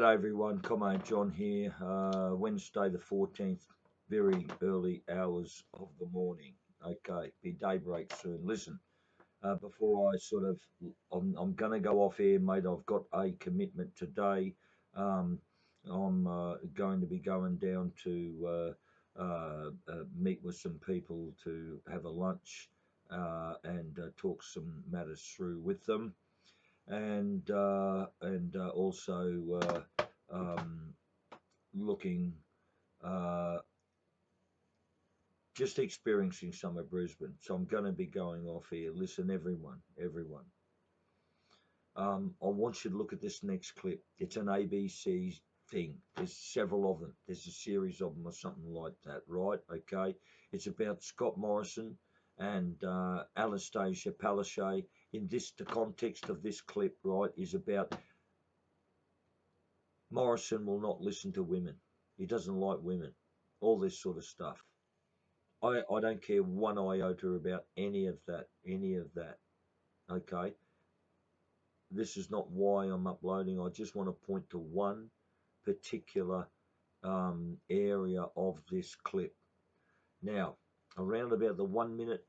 G'day everyone, Comrade John here. Wednesday the 14th, very early hours of the morning. Okay, be daybreak soon. Listen, before I I'm going to go off air, mate. I've got a commitment today. I'm going to be going down to meet with some people to have a lunch and talk some matters through with them. And also looking, just experiencing some of Brisbane. So I'm going to be going off here. Listen, everyone. I want you to look at this next clip. It's an ABC thing. There's several of them. There's a series of them or something like that, right? Okay. It's about Scott Morrison and Annastacia Palaszczuk. The context of this clip, right, is about Morrison will not listen to women. He doesn't like women. All this sort of stuff. I don't care one iota about any of that. Okay. This is not why I'm uploading. I just want to point to one particular area of this clip. Now, around about the 1 minute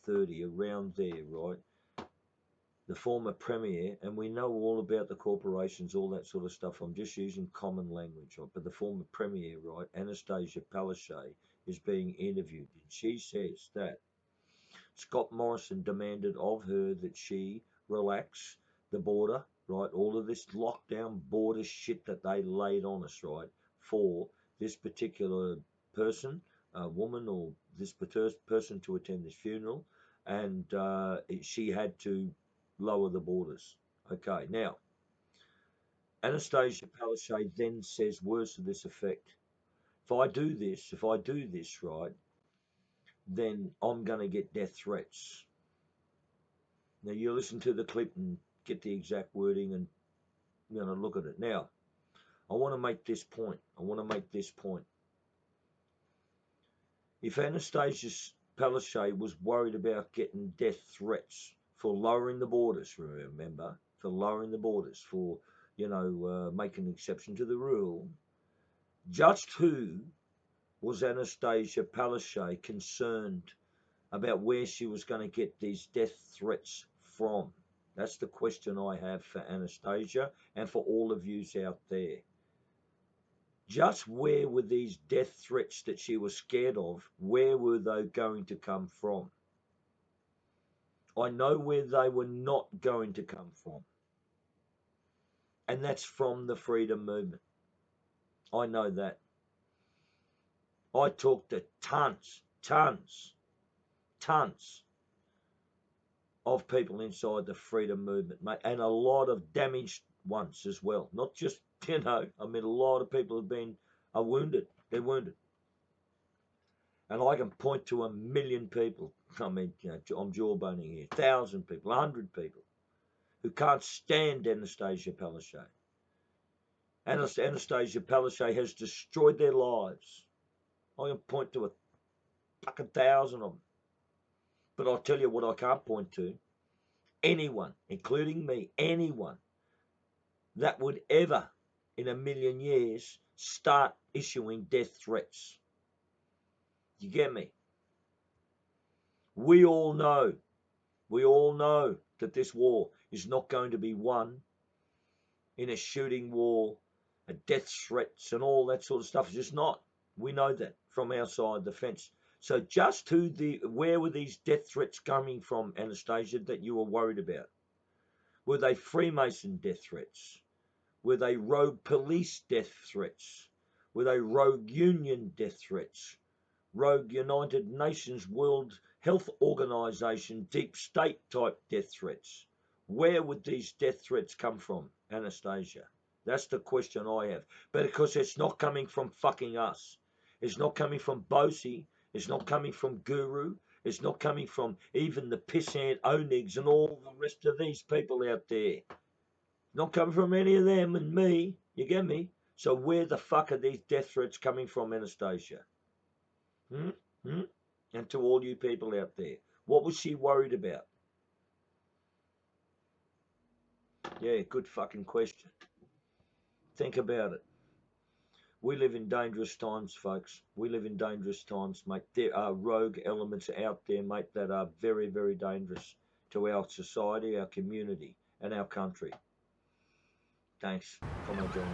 30, around there, right? The former premier, and we know all about the corporations, all that sort of stuff. I'm just using common language, right? But the former premier, right, Annastacia Palaszczuk, is being interviewed, and she says that Scott Morrison demanded of her that she relax the border, right? All of this lockdown border shit that they laid on us, right, for this particular person, woman, or this person to attend this funeral, and she had to lower the borders. Okay, now Annastacia Palaszczuk then says words to this effect: if I do this, right, then I'm going to get death threats. Now you listen to the clip and get the exact wording and look at it. Now, I want to make this point. If Annastacia Palaszczuk was worried about getting death threats for lowering the borders, remember, for lowering the borders, for making an exception to the rule, just who was Annastacia Palaszczuk concerned about where she was going to get these death threats from? That's the question I have for Annastacia and for all of yous out there. Just where were these death threats that she was scared of? Where were they going to come from? I know where they were not going to come from. And that's from the freedom movement. I know that. I talked to tons of people inside the freedom movement, mate, and a lot of damaged ones as well. Not just, a lot of people have been wounded. They're wounded. And I can point to 1 million people. I'm jawboning here. 1,000 people, 100 people who can't stand Annastacia Palaszczuk. Annastacia Palaszczuk has destroyed their lives. I can point to 1,000 of them. But I'll tell you what I can't point to. Anyone, including me, anyone that would ever in 1 million years start issuing death threats. You get me? We all know that this war is not going to be won in a shooting war, a death threats and all that sort of stuff. It's just not. We know that from our side of the fence. So just where were these death threats coming from, Annastacia, that you were worried about? Were they Freemason death threats? Were they rogue police death threats? Were they rogue union death threats? Rogue United Nations World Health Organization deep state type death threats? Where would these death threats come from, Annastacia? That's the question I have. But because it's not coming from fucking us. It's not coming from Bosi. It's not coming from Guru. It's not coming from even the pissant Onigs and all the rest of these people out there. Not coming from any of them and me. You get me? So where the fuck are these death threats coming from, Annastacia? And to all you people out there, what was she worried about? Yeah, good fucking question. Think about it. We live in dangerous times, folks. We live in dangerous times, mate. There are rogue elements out there, mate, that are very, very dangerous to our society, our community, and our country. Thanks. Come on, John.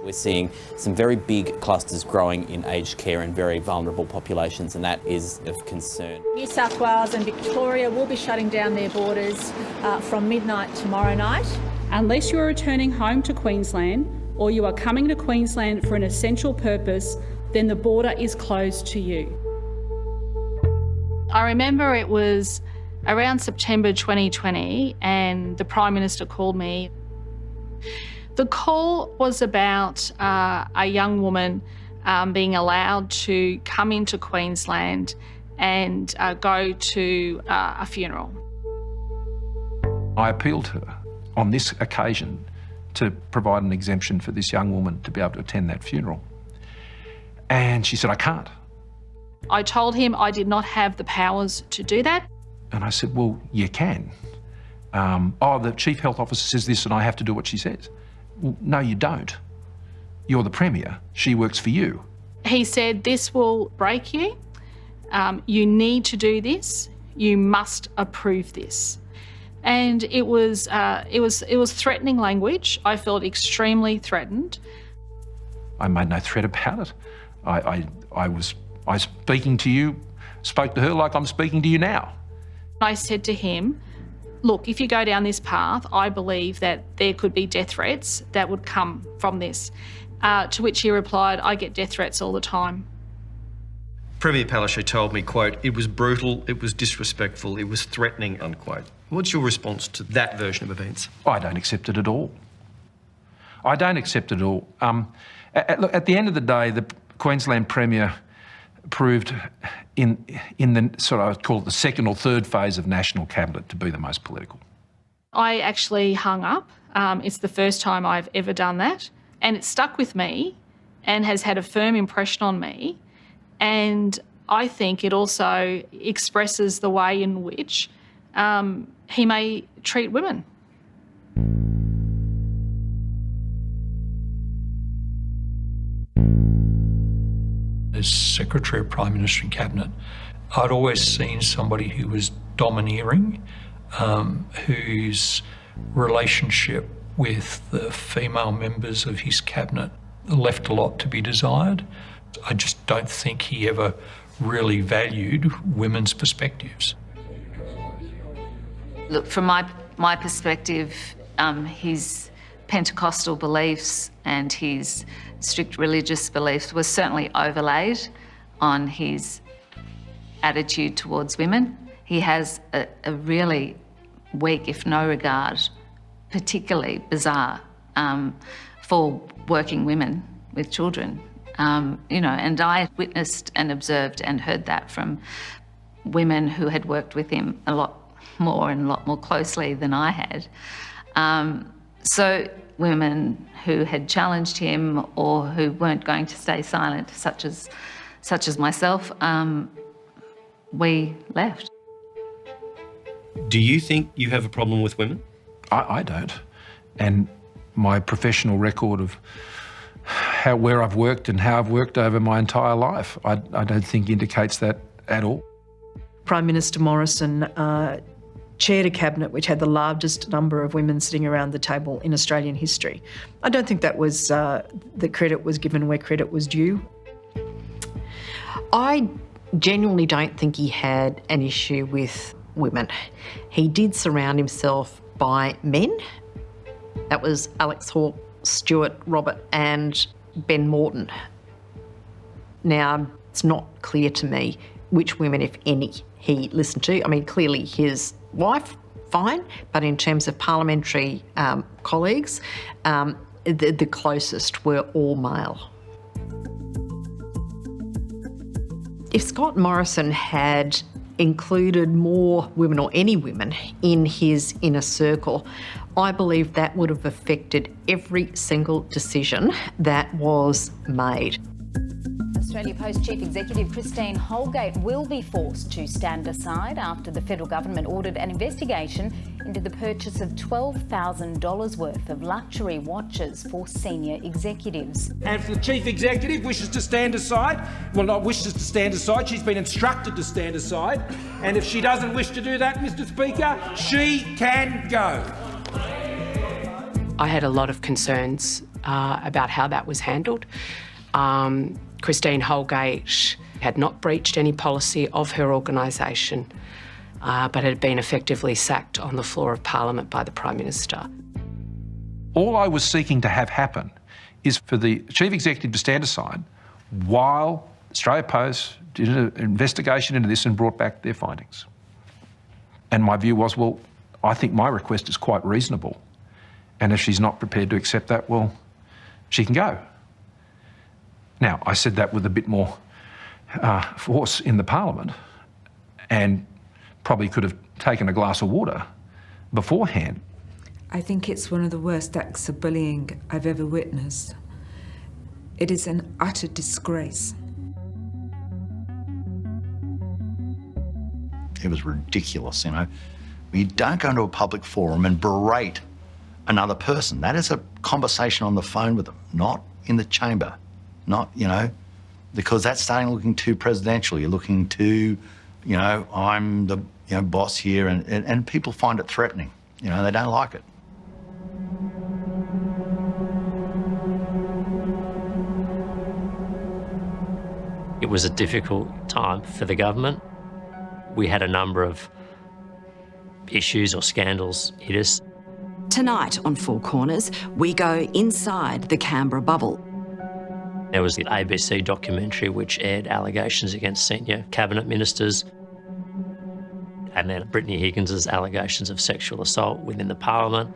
We're seeing some very big clusters growing in aged care and very vulnerable populations, and that is of concern. New South Wales and Victoria will be shutting down their borders from midnight tomorrow night. Unless you are returning home to Queensland or you are coming to Queensland for an essential purpose, then the border is closed to you. I remember it was around September 2020 and the Prime Minister called me. The call was about a young woman being allowed to come into Queensland and go to a funeral. I appealed to her on this occasion to provide an exemption for this young woman to be able to attend that funeral. And she said, I can't. I told him I did not have the powers to do that. And I said, well, you can. Oh, the Chief Health Officer says this and I have to do what she says. Well, no, you don't. You're the Premier. She works for you. He said, this will break you. You need to do this. You must approve this. And it was threatening language. I felt extremely threatened. I made no threat about it. I was speaking to you, spoke to her like I'm speaking to you now. I said to him, look, if you go down this path, I believe that there could be death threats that would come from this. To which he replied, I get death threats all the time. Premier Palaszczuk told me, quote, it was brutal, it was disrespectful, it was threatening, unquote. What's your response to that version of events? I don't accept it at all. I don't accept it at all. Look, at the end of the day, the Queensland Premier proved in the sort of, I'd call it the second or third phase of National Cabinet to be the most political. I actually hung up. It's the first time I've ever done that. And it stuck with me and has had a firm impression on me. And I think it also expresses the way in which he may treat women. As Secretary of Prime Minister and Cabinet, I'd always seen somebody who was domineering, whose relationship with the female members of his cabinet left a lot to be desired. I just don't think he ever really valued women's perspectives. Look, from my perspective, his Pentecostal beliefs and his strict religious beliefs were certainly overlaid on his attitude towards women. He has a really weak, if no regard, particularly bizarre, for working women with children. You know, and I witnessed and observed and heard that from women who had worked with him a lot more closely than I had. So women who had challenged him or who weren't going to stay silent, such as myself, we left. Do you think you have a problem with women? I don't. And my professional record of where I've worked and how I've worked over my entire life, I don't think indicates that at all. Prime Minister Morrison chaired a cabinet which had the largest number of women sitting around the table in Australian history. I don't think that was the credit was given where credit was due. I genuinely don't think he had an issue with women. He did surround himself by men. That was Alex Hawke, Stuart, Robert and Ben Morton. Now, it's not clear to me which women, if any, he listened to. I mean, clearly his wife, fine, but in terms of parliamentary colleagues, the closest were all male. If Scott Morrison had included more women or any women in his inner circle, I believe that would have affected every single decision that was made. Australia Post Chief Executive Christine Holgate will be forced to stand aside after the federal government ordered an investigation into the purchase of $12,000 worth of luxury watches for senior executives. And if the Chief Executive wishes to stand aside, well, not wishes to stand aside, she's been instructed to stand aside, and if she doesn't wish to do that, Mr Speaker, she can go. I had a lot of concerns about how that was handled. Christine Holgate had not breached any policy of her organisation, but had been effectively sacked on the floor of Parliament by the Prime Minister. All I was seeking to have happen is for the Chief Executive to stand aside while Australia Post did an investigation into this and brought back their findings. And my view was, well, I think my request is quite reasonable. And if she's not prepared to accept that, well, she can go. Now, I said that with a bit more force in the Parliament and probably could have taken a glass of water beforehand. I think it's one of the worst acts of bullying I've ever witnessed. It is an utter disgrace. It was ridiculous, you know. You don't go into a public forum and berate another person. That is a conversation on the phone with them, not in the chamber. Not, you know, because that's starting looking too presidential. You're looking too, you know, I'm the boss here, and people find it threatening. You know, they don't like it. It was a difficult time for the government. We had a number of issues or scandals hit us. Tonight on Four Corners, we go inside the Canberra bubble. There was the ABC documentary which aired allegations against senior cabinet ministers, and then Brittany Higgins's allegations of sexual assault within the Parliament.